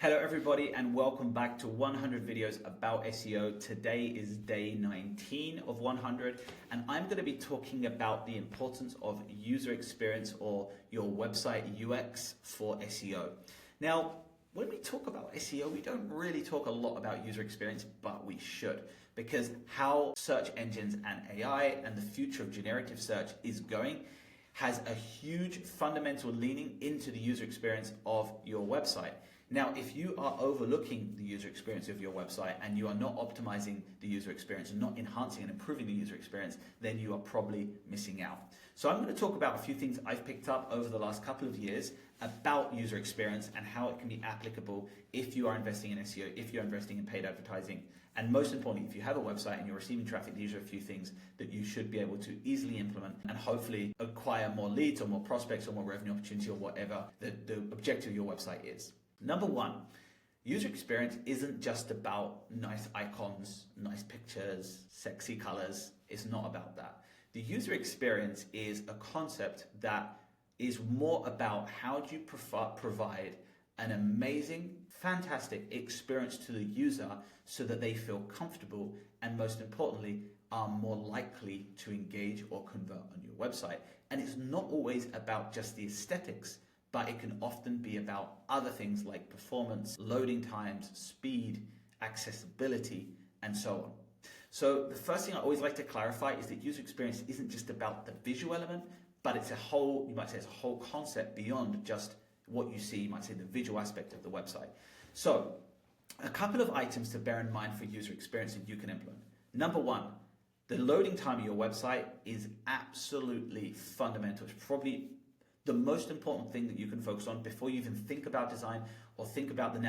Hello everybody and welcome back to 100 videos about SEO. Today is day 19 of 100 and I'm going to be talking about the importance of user experience or your website UX for SEO. Now, when we talk about SEO, we don't really talk a lot about user experience, but we should, because how search engines and AI and the future of generative search is going has a huge fundamental leaning into the user experience of your website. Now, if you are overlooking the user experience of your website and you are not optimizing the user experience and not enhancing and improving the user experience, then you are probably missing out. So I'm going to talk about a few things I've picked up over the last couple of years about user experience and how it can be applicable if you are investing in SEO, if you're investing in paid advertising. And most importantly, if you have a website and you're receiving traffic, these are a few things that you should be able to easily implement and hopefully acquire more leads or more prospects or more revenue opportunity or whatever the objective of your website is. Number one, user experience isn't just about nice icons, nice pictures, sexy colors. It's not about that. The user experience is a concept that is more about how do you provide an amazing, fantastic experience to the user so that they feel comfortable and, most importantly, are more likely to engage or convert on your website. And it's not always about just the aesthetics, but it can often be about other things like performance, loading times, speed, accessibility, and so on. So the first thing I always like to clarify is that user experience isn't just about the visual element, but it's a whole, you might say it's a whole concept beyond just what you see, you might say the visual aspect of the website. So a couple of items to bear in mind for user experience that you can implement. Number one, the loading time of your website is absolutely fundamental. It's probably the most important thing that you can focus on before you even think about design or think about the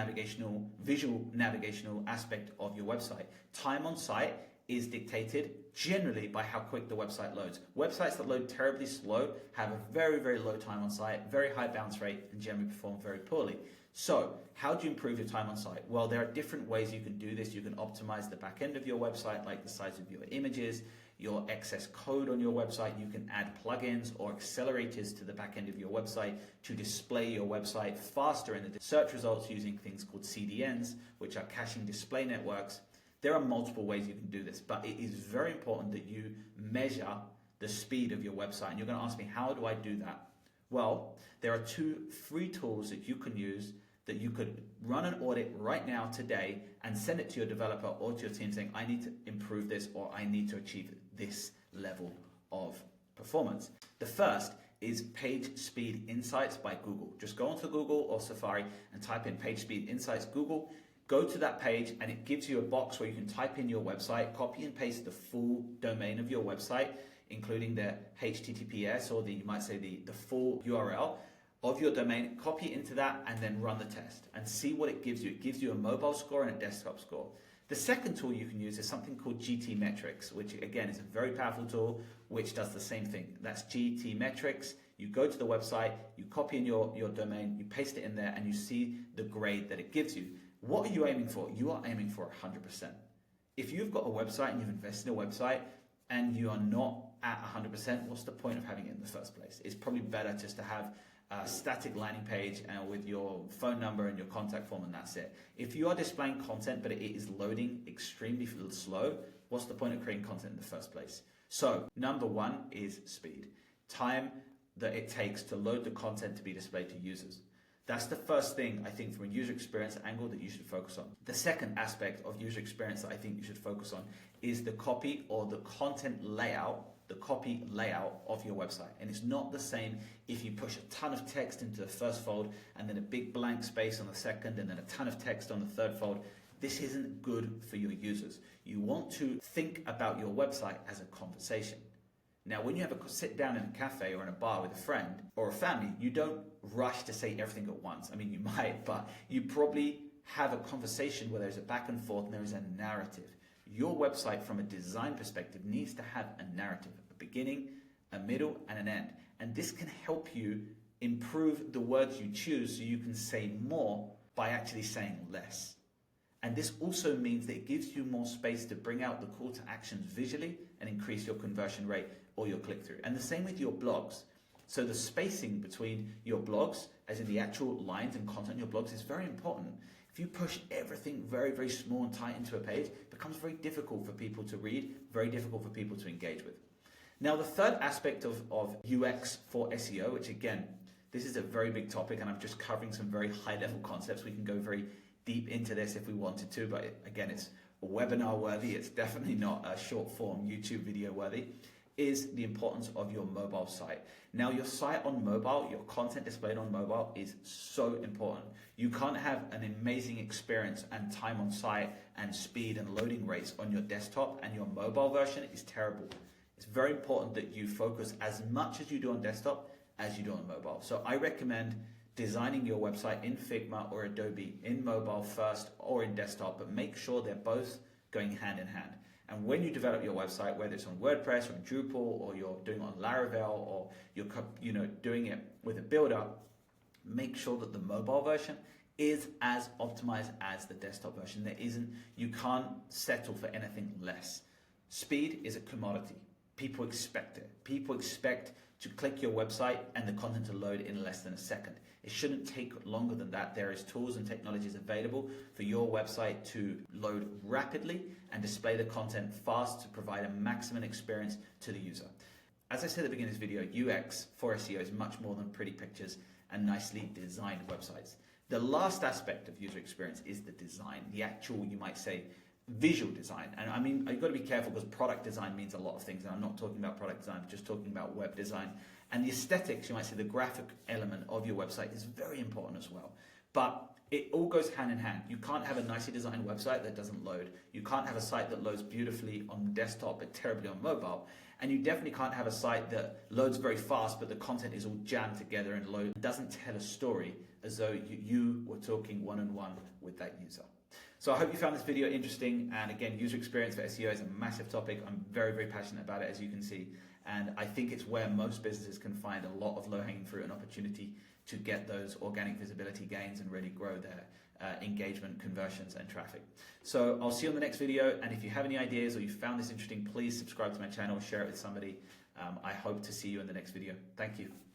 visual navigational aspect of your website. Time on site is dictated generally by how quick the website loads. Websites that load terribly slow have a very, very low time on site, very high bounce rate, and generally perform very poorly. So how do you improve your time on site? Well, there are different ways you can do this. You can optimize the back end of your website, like the size of your images, your excess code on your website. You can add plugins or accelerators to the back end of your website to display your website faster in the search results using things called CDNs, which are caching display networks. There are multiple ways you can do this, but it is very important that you measure the speed of your website. And you're going to ask me, how do I do that? Well, there are two free tools that you can use that you could run an audit right now today and send it to your developer or to your team saying, I need to improve this or I need to achieve this level of performance. The first is Page Speed Insights by Google. Just go onto Google or Safari and type in Page Speed Insights Google. Go to that page and it gives you a box where you can type in your website, copy and paste the full domain of your website, including the HTTPS or you might say the full URL of your domain, copy it into that and then run the test and see what it gives you. It gives you a mobile score and a desktop score. The second tool you can use is something called GT Metrics, which again is a very powerful tool which does the same thing. That's GT Metrics. You go to the website, you copy in your domain, you paste it in there and you see the grade that it gives you. What are you aiming for? You are aiming for 100%. If you've got a website and you've invested in a website and you are not at 100%, what's the point of having it in the first place? It's probably better just to have a static landing page with your phone number and your contact form and that's it. If you are displaying content but it is loading extremely slow, what's the point of creating content in the first place? So number one is speed. Time that it takes to load the content to be displayed to users. That's the first thing I think from a user experience angle that you should focus on. The second aspect of user experience that I think you should focus on is the copy or the content layout, the copy layout of your website. And it's not the same if you push a ton of text into the first fold and then a big blank space on the second and then a ton of text on the third fold. This isn't good for your users. You want to think about your website as a conversation. Now, when you have a sit down in a cafe or in a bar with a friend or a family, you don't rush to say everything at once. I mean, you might, but you probably have a conversation where there's a back and forth and there is a narrative. Your website, from a design perspective, needs to have a narrative, a beginning, a middle, and an end. And this can help you improve the words you choose so you can say more by actually saying less. And this also means that it gives you more space to bring out the call to actions visually and increase your conversion rate or your click-through. And the same with your blogs. So the spacing between your blogs, as in the actual lines and content in your blogs, is very important. If you push everything very, very small and tight into a page, it becomes very difficult for people to read, very difficult for people to engage with. Now, the third aspect of UX for SEO, which again, this is a very big topic and I'm just covering some very high level concepts. We can go very deep into this if we wanted to, but again, it's webinar worthy. It's definitely not a short form YouTube video worthy, is the importance of your mobile site. Now, your site on mobile, your content displayed on mobile is so important. You can't have an amazing experience and time on site and speed and loading rates on your desktop and your mobile version is terrible. It's very important that you focus as much as you do on desktop as you do on mobile. So I recommend designing your website in Figma or Adobe in mobile first or in desktop, but make sure they're both going hand in hand. And when you develop your website, whether it's on WordPress or on Drupal or you're doing it on Laravel or you're doing it with a builder, make sure that the mobile version is as optimized as the desktop version. You can't settle for anything less. Speed is a commodity. People expect it. People expect to click your website and the content to load in less than a second. It shouldn't take longer than that. There is tools and technologies available for your website to load rapidly and display the content fast to provide a maximum experience to the user. As I said at the beginning of this video, UX for SEO is much more than pretty pictures and nicely designed websites. The last aspect of user experience is the design, the actual, you might say, visual design. And I mean, you've got to be careful because product design means a lot of things. And I'm not talking about product design, I'm just talking about web design. And the aesthetics, you might say the graphic element of your website is very important as well. But it all goes hand in hand. You can't have a nicely designed website that doesn't load. You can't have a site that loads beautifully on desktop but terribly on mobile. And you definitely can't have a site that loads very fast but the content is all jammed together and doesn't tell a story as though you were talking one-on-one with that user. So I hope you found this video interesting. And again, user experience for SEO is a massive topic. I'm very, very passionate about it, as you can see. And I think it's where most businesses can find a lot of low-hanging fruit and opportunity to get those organic visibility gains and really grow their engagement, conversions, and traffic. So I'll see you on the next video. And if you have any ideas or you found this interesting, please subscribe to my channel, share it with somebody. I hope to see you in the next video. Thank you.